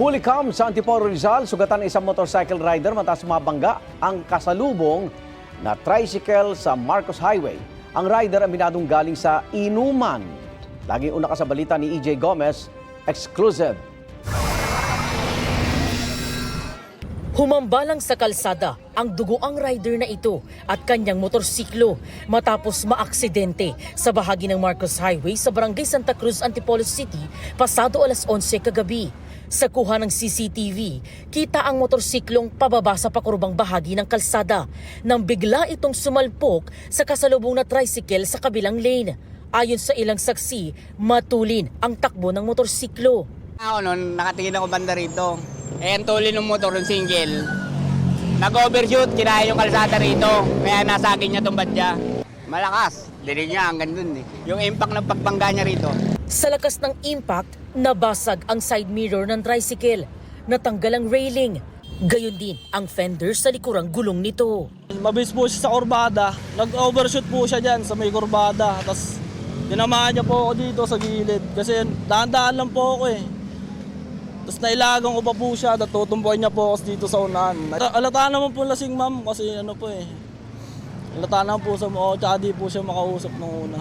Hulikam sa Antipolo Rizal, sugatan isang motorcycle rider matapos mabangga ang kasalubong na tricycle sa Marcos Highway. Ang rider aminadong galing sa inuman. Laging una ka sa balita ni EJ Gomez, exclusive. Humambalang sa kalsada ang dugoang rider na ito at kanyang motorsiklo matapos maaksidente sa bahagi ng Marcos Highway sa Barangay Santa Cruz, Antipolo City pasado alas 11 kagabi. Sa kuha ng CCTV, kita ang motorsiklong pababa sa pakurubang bahagi ng kalsada nang bigla itong sumalpok sa kasalubong na tricycle sa kabilang lane. Ayon sa ilang saksi, matulin ang takbo ng motorsiklo. Ako noon, nakatingin ako banda rito. Ang tulin ng motor ng single. Nag-overshoot, kinaya yung kalsada rito. Kaya nasa akin niya itong badya. Malakas, dinig niya hanggang dun eh. Yung impact ng pagbangga niya rito. Sa lakas ng impact, nabasag ang side mirror ng tricycle. Natanggal ang railing. Gayon din ang fender sa likurang gulong nito. Mabilis po siya sa kurbada. Nag-overshoot po siya dyan sa may kurbada. Tapos tinamaan niya po ako dito sa gilid. Kasi dahan-dahan lang po ako eh. Tapos nailagang ko pa po siya. Tutumboy niya po ako dito sa unahan. Alata naman po lasing ma'am kasi ano po eh. Alata naman po sa mukha. Tsaka di po siya makausap ng una.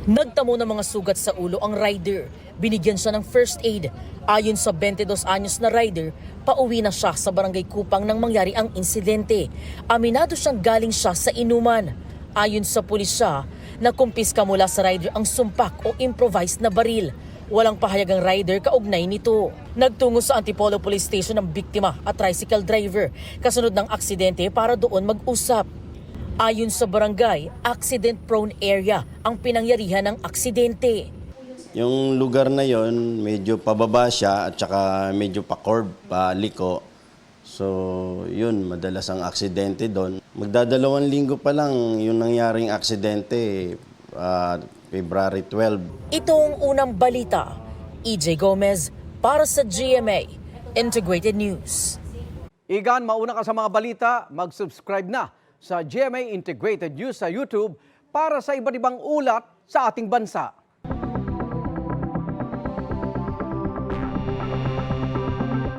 Nagtamo ng mga sugat sa ulo ang rider. Binigyan siya ng first aid. Ayon sa 22 anyos na rider, pauwi na siya sa Barangay Kupang nang mangyari ang insidente. Aminado siyang galing siya sa inuman. Ayon sa pulisya, nakumpiska mula sa rider ang sumpak o improvised na baril. Walang pahayag ang rider kaugnay nito. Nagtungo sa Antipolo Police Station ang biktima at tricycle driver kasunod ng aksidente para doon mag-usap. Ayon sa barangay, accident-prone area ang pinangyarihan ng aksidente. Yung lugar na yon medyo pababa siya at saka medyo pa-curve, paliko. So yun, madalas ang aksidente doon. Magdadalawang linggo pa lang yung nangyaring aksidente, February 12. Ito ang unang balita. EJ Gomez para sa GMA Integrated News. Igan, mauna ka sa mga balita, mag-subscribe na sa GMA Integrated News sa YouTube para sa iba't ibang ulat sa ating bansa.